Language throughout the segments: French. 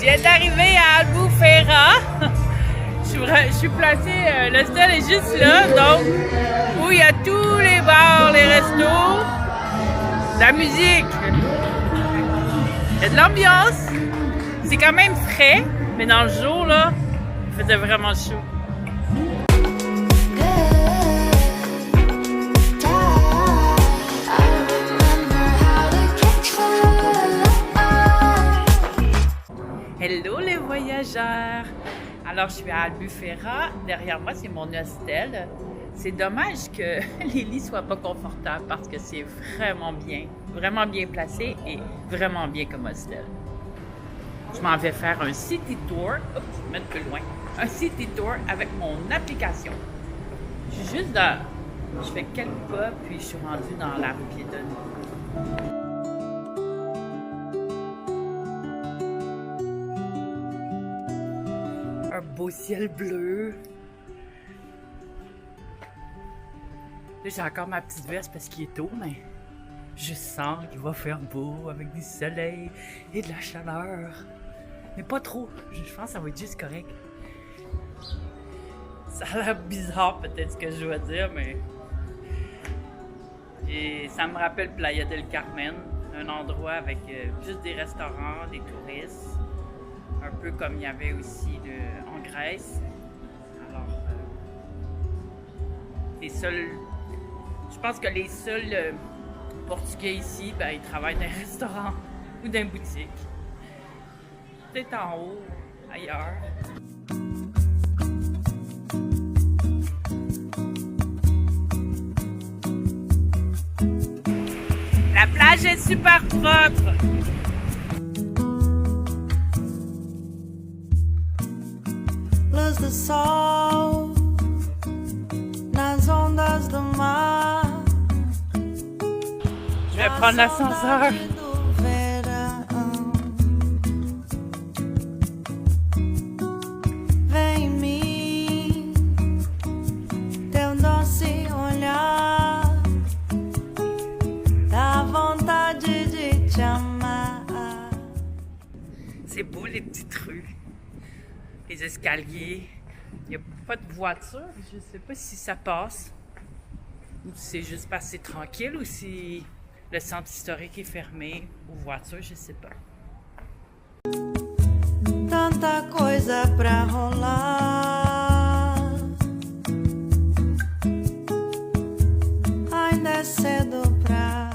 Je viens d'arriver à Albufeira. Je suis placée, l'hostel est juste là, donc où il y a tous les bars, les restos, la musique. Il y a de l'ambiance. C'est quand même frais, mais dans le jour, là, il faisait vraiment chaud. Hello les voyageurs! Alors je suis à Albufeira, derrière moi c'est mon hostel. C'est dommage que les lits soient pas confortables parce que c'est vraiment bien placé et vraiment bien comme hostel. Je m'en vais faire un city tour, oups, je vais mettre plus loin, un city tour avec mon application. Je suis juste dans, je fais quelques pas puis je suis rendue dans la rue piétonne. Un beau ciel bleu. Là, j'ai encore ma petite veste parce qu'il est tôt, mais je sens qu'il va faire beau avec du soleil et de la chaleur. Mais pas trop. Je pense que ça va être juste correct. Ça a l'air bizarre peut-être ce que je dois dire, mais... Et ça me rappelle Playa del Carmen, un endroit avec juste des restaurants, des touristes. Un peu comme il y avait aussi en Grèce. Alors, je pense que les seuls Portugais ici, ben, ils travaillent dans un restaurant ou dans une boutique. Peut-être en haut, ailleurs. La plage est super propre. Do sol nas ondas do mar. Je vais prendre l'ascenseur. Vem em mim, teu doce olhar, dá vontade de te amar. C'est beau les petites rues. Les escaliers, il n'y a pas de voiture, je ne sais pas si ça passe, ou si c'est juste passé tranquille, ou si le centre historique est fermé aux voitures, je ne sais pas. Tanta coisa pra rolar, ainda é cedo pra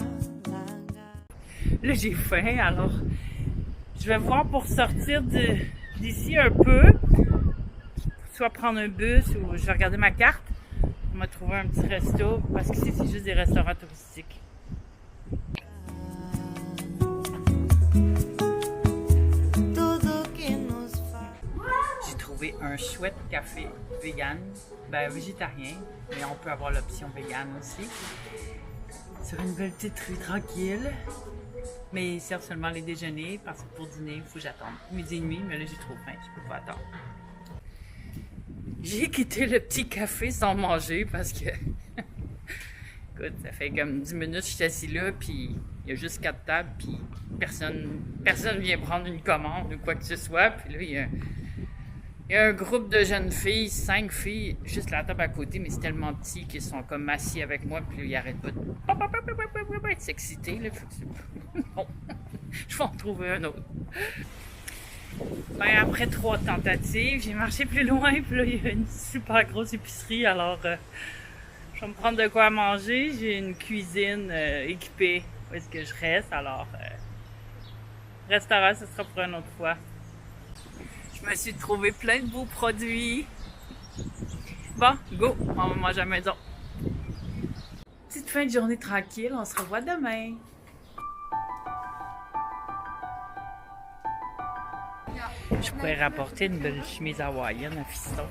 largar. Là j'ai faim, alors je vais voir pour sortir d'ici un peu, soit prendre un bus ou je vais regarder ma carte. On m'a trouvé un petit resto parce que c'est juste des restaurants touristiques. J'ai trouvé un chouette café vegan, ben végétarien, mais on peut avoir l'option vegan aussi. Sur une belle petite rue tranquille. Mais ils servent seulement les déjeuners parce que pour dîner, il faut que j'attende. Midi et demi, mais là j'ai trop faim, je peux pas attendre. J'ai quitté le petit café sans manger parce que... Écoute, ça fait comme 10 minutes que je suis assis là, puis il y a juste 4 tables, puis personne vient prendre une commande ou quoi que ce soit. Puis là, il y a un groupe de jeunes filles, 5 filles, juste la table à côté, mais c'est tellement petit qu'ils sont comme assis avec moi, puis là, ils arrêtent pas de s'exciter, là. Bon, je vais en trouver un autre. Ben, après 3 tentatives, j'ai marché plus loin, puis là, il y a une super grosse épicerie, alors je vais me prendre de quoi manger. J'ai une cuisine équipée où est-ce que je reste, alors restaurant, ce sera pour une autre fois. Je me suis trouvé plein de beaux produits. Bon, go, on va manger à la maison. Petite fin de journée tranquille, on se revoit demain. Je pourrais rapporter une belle chemise hawaïenne à fiston.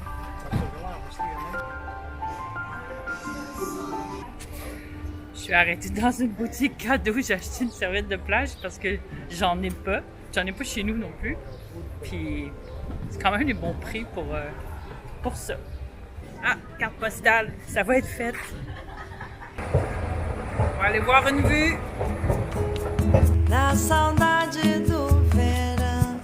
Je suis arrêtée dans une boutique cadeau, j'ai acheté une serviette de plage parce que j'en ai pas. J'en ai pas chez nous non plus. Puis c'est quand même des bons prix pour ça. Ah, carte postale, ça va être fait. On va aller voir une vue. Na saudade do verão,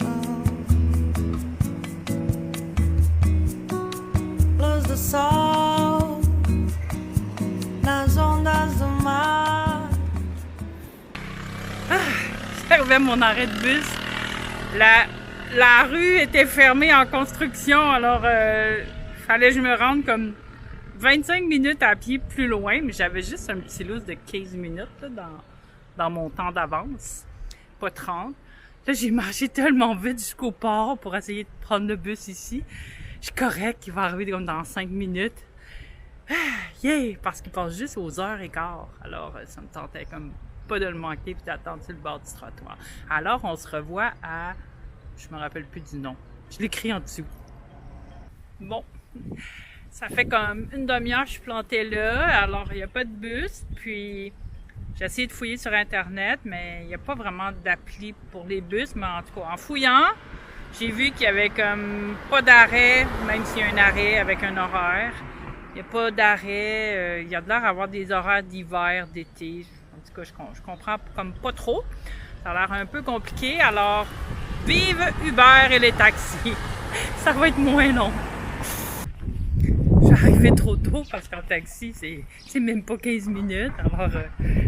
j'arrivais à mon arrêt de bus, la rue était fermée en construction, alors fallait que je me rende comme 25 minutes à pied plus loin, mais j'avais juste un petit lousse de 15 minutes là, dans mon temps d'avance, pas 30. Là, j'ai marché tellement vite jusqu'au port pour essayer de prendre le bus ici. Je suis correct, il va arriver comme dans 5 minutes. Ah, yeah! Parce qu'il passe juste aux heures et quart. Alors, ça me tentait comme pas de le manquer puis d'attendre sur le bord du trottoir. Alors, on se revoit à... Je me rappelle plus du nom. Je l'écris en dessous. Bon. Ça fait comme une demi-heure que je suis plantée là, alors il n'y a pas de bus, puis j'ai essayé de fouiller sur Internet, mais il n'y a pas vraiment d'appli pour les bus, mais en tout cas, en fouillant, j'ai vu qu'il y avait comme pas d'arrêt, même s'il y a un arrêt avec un horaire. Il n'y a pas d'arrêt, il y a de l'air d'avoir des horaires d'hiver, d'été, en tout cas, je comprends comme pas trop. Ça a l'air un peu compliqué, alors vive Uber et les taxis! Ça va être moins long. Je suis arrivée trop tôt parce qu'en taxi, c'est même pas 15 minutes. Alors,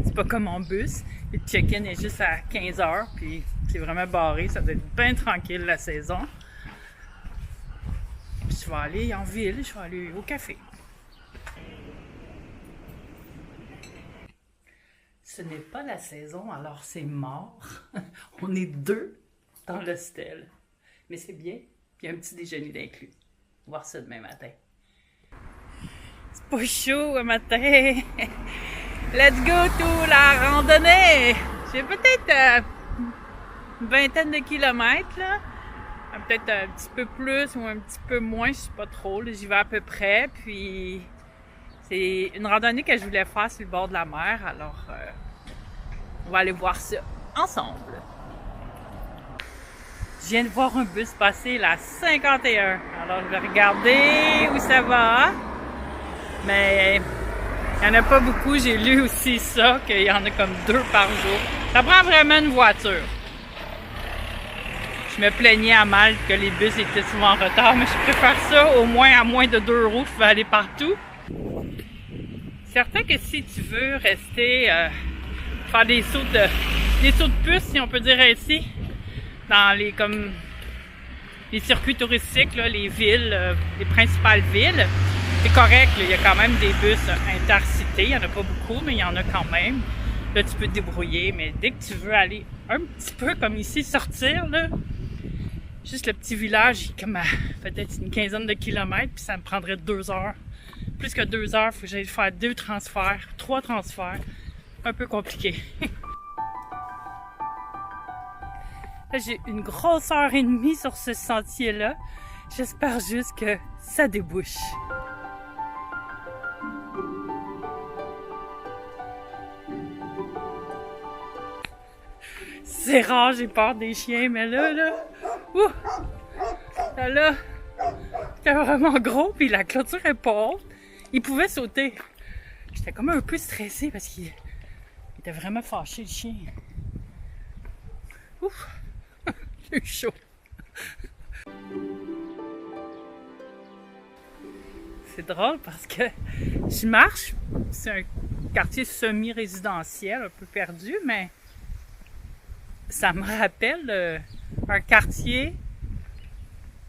c'est pas comme en bus. Le check-in est juste à 15 heures, puis c'est vraiment barré. Ça doit être bien tranquille la saison. Puis je vais aller en ville, je vais aller au café. Ce n'est pas la saison, alors c'est mort. On est 2 dans l'hostel. Mais c'est bien, puis un petit déjeuner d'inclus. Voir ça demain matin. C'est pas chaud un matin. Let's go to la randonnée. J'ai peut-être une vingtaine de kilomètres là. Peut-être un petit peu plus ou un petit peu moins, je sais pas trop. Là, j'y vais à peu près. Puis c'est une randonnée que je voulais faire sur le bord de la mer. Alors on va aller voir ça ensemble. Je viens de voir un bus passer la 51. Alors je vais regarder où ça va. Mais il n'y en a pas beaucoup. J'ai lu aussi ça, qu'il y en a comme 2 par jour. Ça prend vraiment une voiture. Je me plaignais à Malte que les bus étaient souvent en retard, mais je préfère ça au moins à moins de 2 roues. Je peux aller partout. Certain que si tu veux rester, faire des sauts de puce, si on peut dire ainsi, dans les circuits touristiques, là, les villes, les principales villes, c'est correct, là, il y a quand même des bus intercités, il n'y en a pas beaucoup, mais il y en a quand même. Là, tu peux te débrouiller, mais dès que tu veux aller un petit peu comme ici, sortir, là, juste le petit village, il est comme à peut-être une quinzaine de kilomètres, puis ça me prendrait 2 heures. Plus que 2 heures, il faut que j'aille faire 2 transferts, 3 transferts. Un peu compliqué. Là, j'ai une grosse heure et demie sur ce sentier-là. J'espère juste que ça débouche. C'est rare, j'ai peur des chiens, mais là, c'était vraiment gros, puis la clôture est pas haute. Il pouvait sauter. J'étais comme un peu stressée parce qu'il était vraiment fâché, le chien. Ouf! J'ai eu chaud. C'est drôle parce que je marche, c'est un quartier semi-résidentiel, un peu perdu, mais ça me rappelle un quartier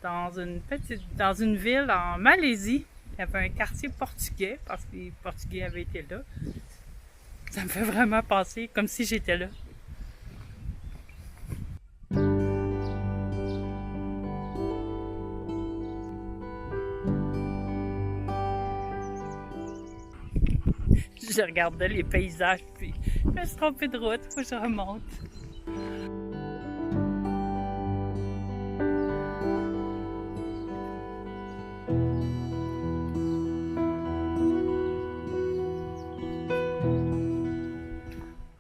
dans une ville en Malaisie. Il y avait un quartier portugais parce que les Portugais avaient été là. Ça me fait vraiment penser comme si j'étais là. Je regardais les paysages, puis je me suis trompée de route, faut que je remonte.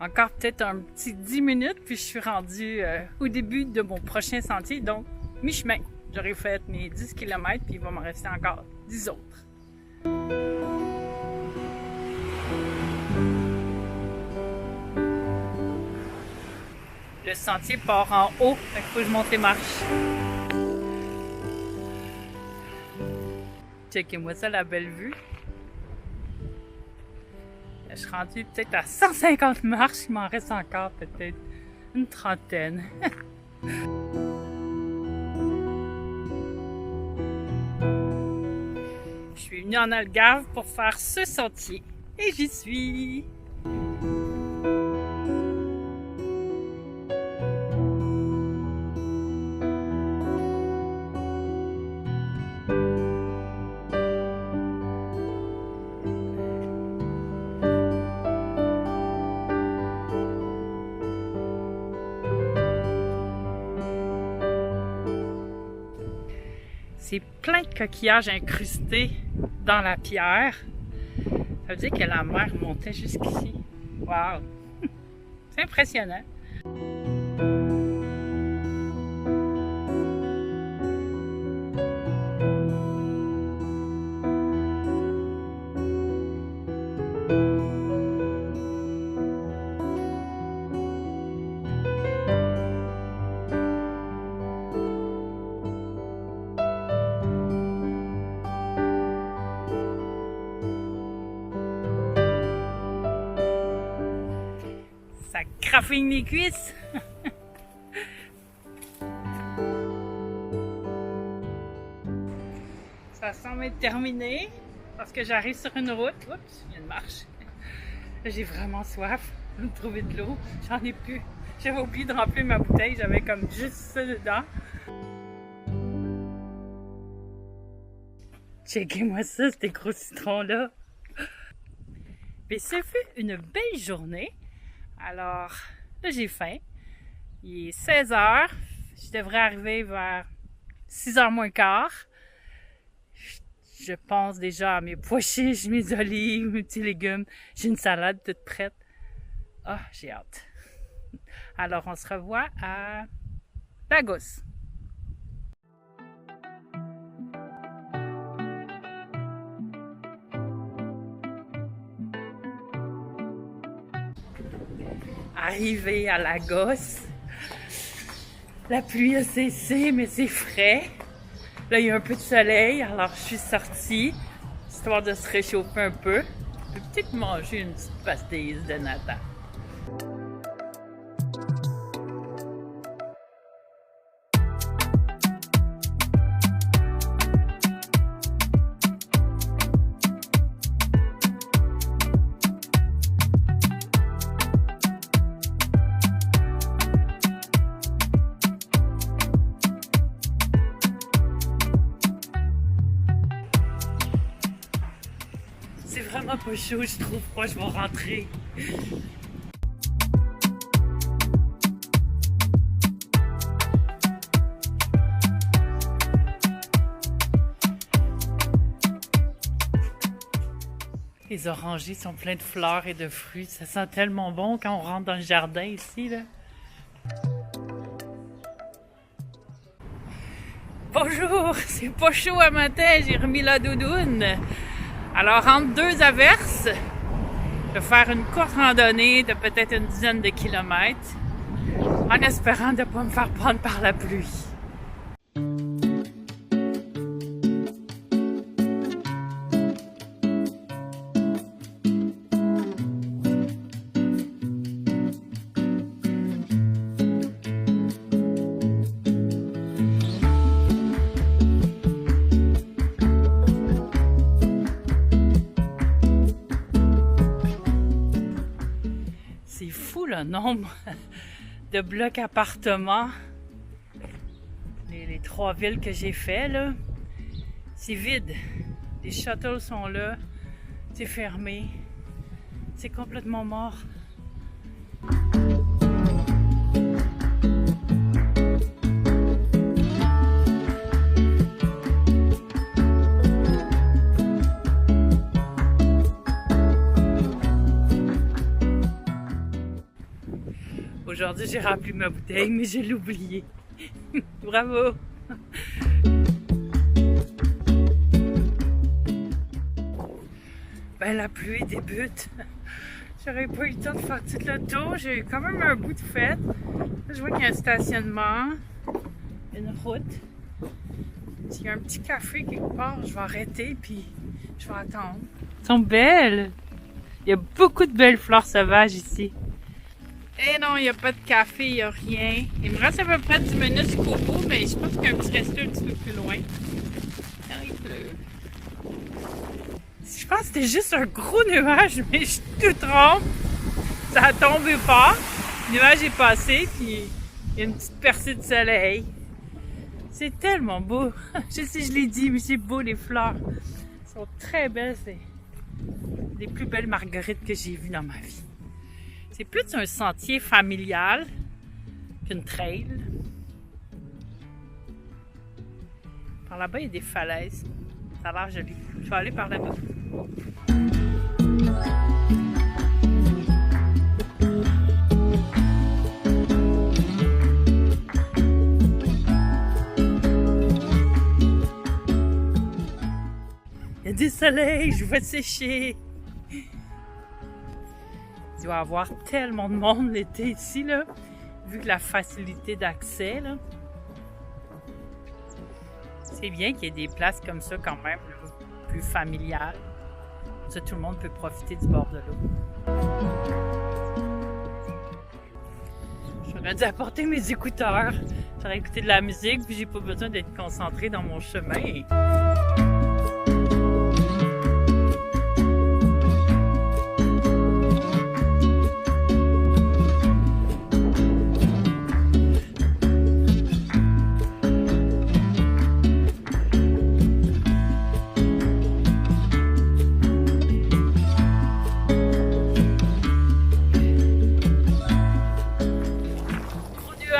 Encore peut-être un petit 10 minutes, puis je suis rendue au début de mon prochain sentier, donc mi-chemin. J'aurais fait mes 10 km, puis il va m'en rester encore 10 autres. Le sentier part en haut, il faut que je monte les marches. Checkez-moi ça, la belle vue. Je suis rendue peut-être à 150 marches, il m'en reste encore peut-être une trentaine. Je suis venue en Algarve pour faire ce sentier et j'y suis. C'est plein de coquillages incrustés dans la pierre. Ça veut dire que la mer montait jusqu'ici. Wow! C'est impressionnant. Ça graffine les cuisses. Ça semble être terminé parce que j'arrive sur une route. Oups, il y a une marche. J'ai vraiment soif de trouver de l'eau. J'en ai plus. J'avais oublié de remplir ma bouteille. J'avais comme juste ça dedans. Checkez-moi ça, ces gros citrons-là. Mais ce fut une belle journée. Alors, là, j'ai faim. Il est 16 h. Je devrais arriver vers 6 h moins quart. Je pense déjà à mes pois chiches, mes olives, mes petits légumes. J'ai une salade toute prête. Ah, j'ai hâte. Alors, on se revoit à Lagos. Arrivé à Lagos, la pluie a cessé, mais c'est frais. Là, il y a un peu de soleil, alors je suis sortie, histoire de se réchauffer un peu. Je vais peut-être manger une petite pastille de nata. C'est vraiment pas chaud, je trouve pas, je vais rentrer. Les orangers sont pleins de fleurs et de fruits, ça sent tellement bon quand on rentre dans le jardin ici, là. Bonjour, c'est pas chaud à matin, j'ai remis la doudoune. Alors, entre deux averses, je vais faire une courte randonnée de peut-être une dizaine de kilomètres en espérant de ne pas me faire prendre par la pluie. C'est fou le nombre de blocs appartements. Les 3 villes que j'ai fait là, c'est vide. Les châteaux sont là, c'est fermé, c'est complètement mort. Aujourd'hui, j'ai rempli ma bouteille, mais je l'ai oublié. Bravo! Ben, la pluie débute. J'aurais pas eu le temps de faire tout le tour. J'ai eu quand même un bout de fête. Je vois qu'il y a un stationnement, une route. S'il y a un petit café quelque part, je vais arrêter puis je vais attendre. Elles sont belles! Il y a beaucoup de belles fleurs sauvages ici. Eh non, il n'y a pas de café, il n'y a rien. Il me reste à peu près 10 minutes jusqu'au bout, mais je pense qu'il y a un petit resto un petit peu plus loin. Il pleut. Je pense que c'était juste un gros nuage, mais je suis tout trompe. Ça a tombé pas. Le nuage est passé, puis il y a une petite percée de soleil. C'est tellement beau. Je sais, je l'ai dit, mais c'est beau, les fleurs. Elles sont très belles. C'est les plus belles marguerites que j'ai vues dans ma vie. C'est plus un sentier familial qu'une trail. Par là-bas, il y a des falaises. Ça a l'air joli. Je vais aller par là-bas. Il y a du soleil, je vais sécher. Il doit y avoir tellement de monde l'été ici, là, vu que la facilité d'accès, là. C'est bien qu'il y ait des places comme ça quand même, là, plus familiales. Ça, tout le monde peut profiter du bord de l'eau. J'aurais dû apporter mes écouteurs. J'aurais écouté de la musique, puis j'ai pas besoin d'être concentrée dans mon chemin.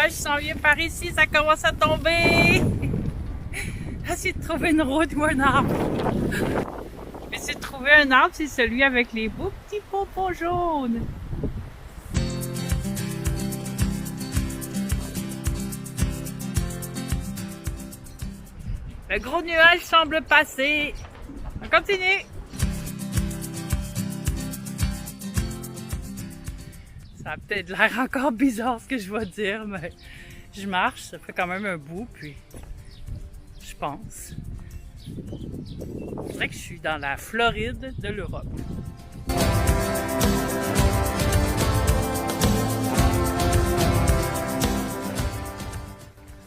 Je s'en viens par ici, ça commence à tomber. J'essaie de trouver une route ou un arbre. Mais c'est de trouver un arbre, c'est celui avec les beaux petits pompons jaunes. Le gros nuage semble passer. On continue. Ça a peut-être l'air encore bizarre ce que je vais dire, mais je marche, ça fait quand même un bout, puis je pense. On dirait que je suis dans la Floride de l'Europe.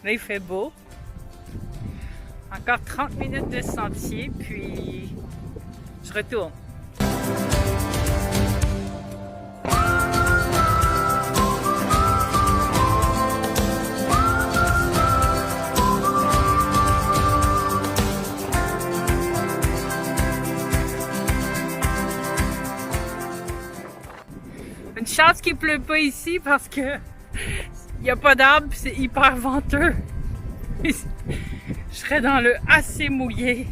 Là, il fait beau. Encore 30 minutes de sentier, puis je retourne. Une chance qu'il ne pleut pas ici parce que il n'y a pas d'arbres et c'est hyper venteux. Je serais dans le assez mouillé.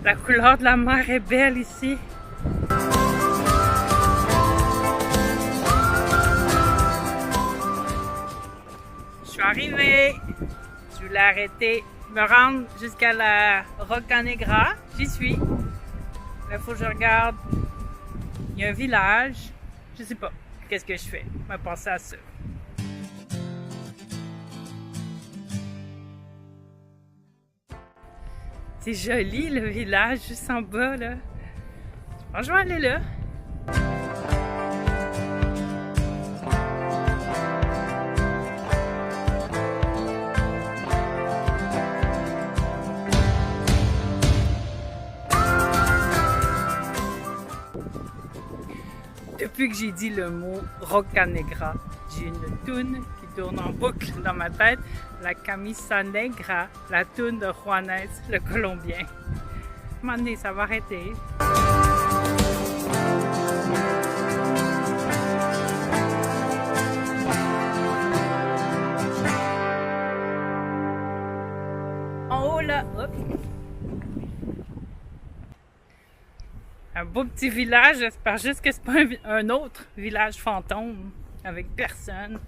La couleur de la mer est belle ici. Je suis arrivée. Je voulais arrêter, me rendre jusqu'à la Rocca Negra. J'y suis. Là, il faut que je regarde. Il y a un village. Je sais pas. Qu'est-ce que je fais? Je vais penser à ça. C'est joli le village juste en bas là. Je pense que je vais aller là. Depuis que j'ai dit le mot Rocca Negra, j'ai une toune qui tourne en boucle dans ma tête. La Camisa Negra, la toune de Juanes, le Colombien. À un moment donné, ça va arrêter. En haut là, hop. Un beau petit village, j'espère juste que c'est pas un autre village fantôme avec personne.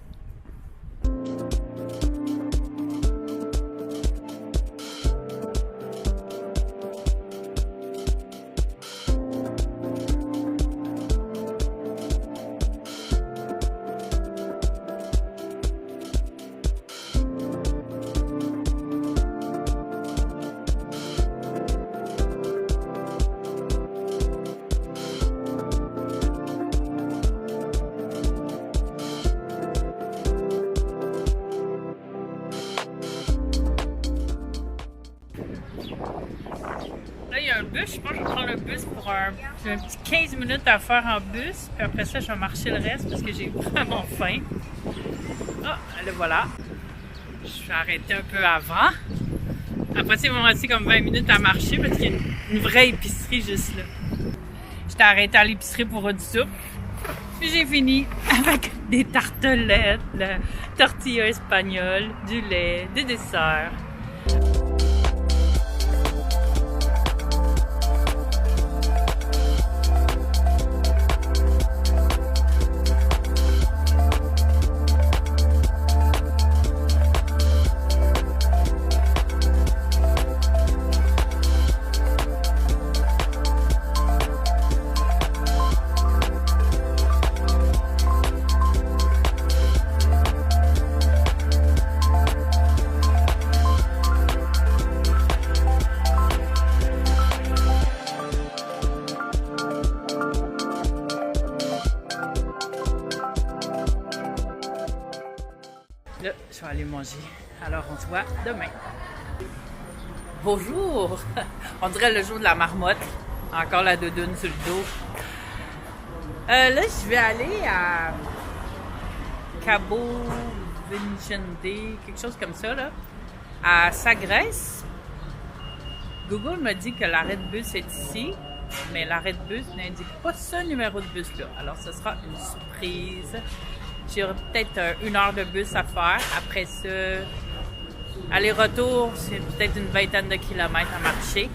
Là, il y a un bus. Je pense que je vais prendre le bus pour j'ai un petit 15 minutes à faire en bus. Puis après ça, je vais marcher le reste parce que j'ai vraiment faim. Ah, le voilà. Je suis arrêtée un peu avant. Après ça, il va me rester comme 20 minutes à marcher parce qu'il y a une vraie épicerie juste là. J'étais arrêtée à l'épicerie pour une soupe. Puis j'ai fini avec des tartelettes, la tortilla espagnole, du lait, des desserts. Là, je vais aller manger. Alors, on se voit demain. Bonjour! On dirait le jour de la marmotte. Encore la doudoune sur le dos. Là, je vais aller à Cabo Vincente, quelque chose comme ça, là. À Sagres. Google m'a dit que l'arrêt de bus est ici, mais l'arrêt de bus n'indique pas ce numéro de bus-là. Alors, ce sera une surprise. J'aurai peut-être 1 heure de bus à faire. Après ça, aller-retour, c'est peut-être une vingtaine de kilomètres à marcher.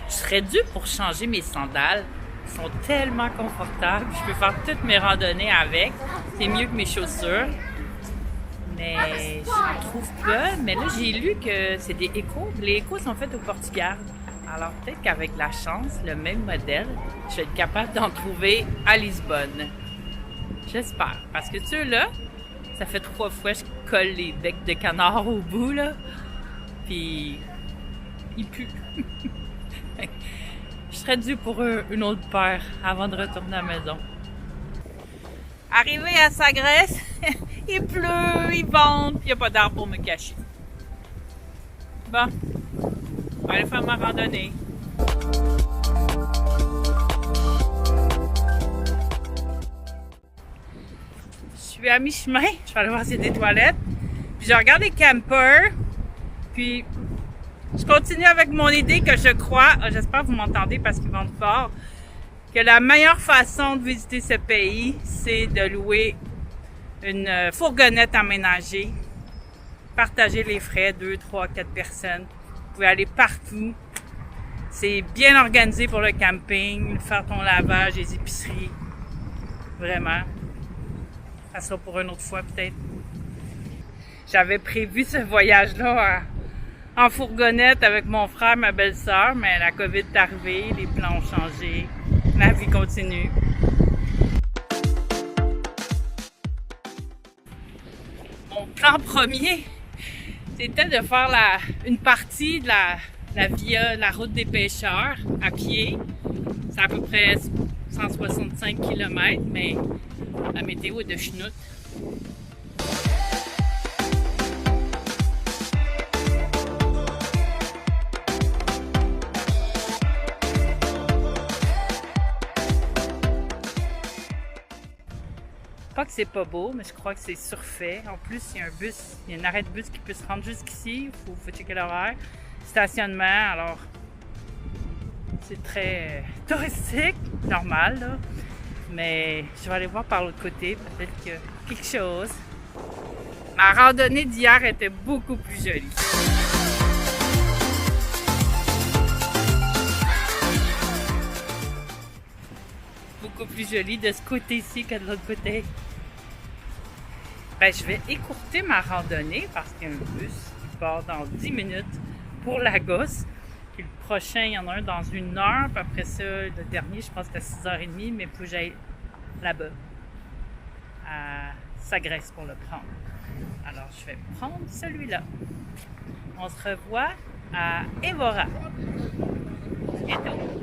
Je serais due pour changer mes sandales. Ils sont tellement confortables. Je peux faire toutes mes randonnées avec. C'est mieux que mes chaussures. Mais je ne trouve pas. Mais là, j'ai lu que c'est des échos. Les échos sont faits au Portugal. Alors peut-être qu'avec la chance, le même modèle, je vais être capable d'en trouver à Lisbonne. J'espère. Parce que ceux-là, ça fait 3 fois que je colle les becs de canard au bout, là. Puis, ils puent. Je serais due pour une autre paire avant de retourner à la maison. Arrivé à Sagres, il pleut, il vente, puis il n'y a pas d'arbre pour me cacher. Bon, on va aller faire ma randonnée. Je suis à mi-chemin, je vais aller voir s'il y a des toilettes. Puis je regarde les campers, puis je continue avec mon idée que je crois, j'espère que vous m'entendez parce qu'ils vendent fort, que la meilleure façon de visiter ce pays, c'est de louer une fourgonnette aménagée, partager les frais, 2, 3, 4 personnes. Vous pouvez aller partout. C'est bien organisé pour le camping, faire ton lavage, les épiceries. Vraiment. Ça sera pour une autre fois peut-être. J'avais prévu ce voyage-là en fourgonnette avec mon frère, ma belle-sœur, mais la COVID est arrivée, les plans ont changé, la vie continue. Mon plan premier, c'était de faire une partie de la route des pêcheurs à pied. C'est à peu près 165 km, mais la météo est de chenoute. Pas que c'est pas beau, mais je crois que c'est surfait. En plus, il y a il y a un arrêt de bus qui peut se rendre jusqu'ici. Il faut checker l'horaire. Stationnement, alors c'est très touristique, normal, là. Mais je vais aller voir par l'autre côté, peut-être qu'il y a quelque chose. Ma randonnée d'hier était beaucoup plus jolie. Beaucoup plus jolie de ce côté-ci que de l'autre côté. Ben, je vais écourter ma randonnée parce qu'il y a un bus qui part dans 10 minutes pour Lagos. Puis le prochain, il y en a un dans 1 heure. Puis après ça, le dernier, je pense que c'était à 6h30, mais il faut que j'aille là-bas, à Sagres pour le prendre. Alors, je vais prendre celui-là. On se revoit à Évora. Bientôt.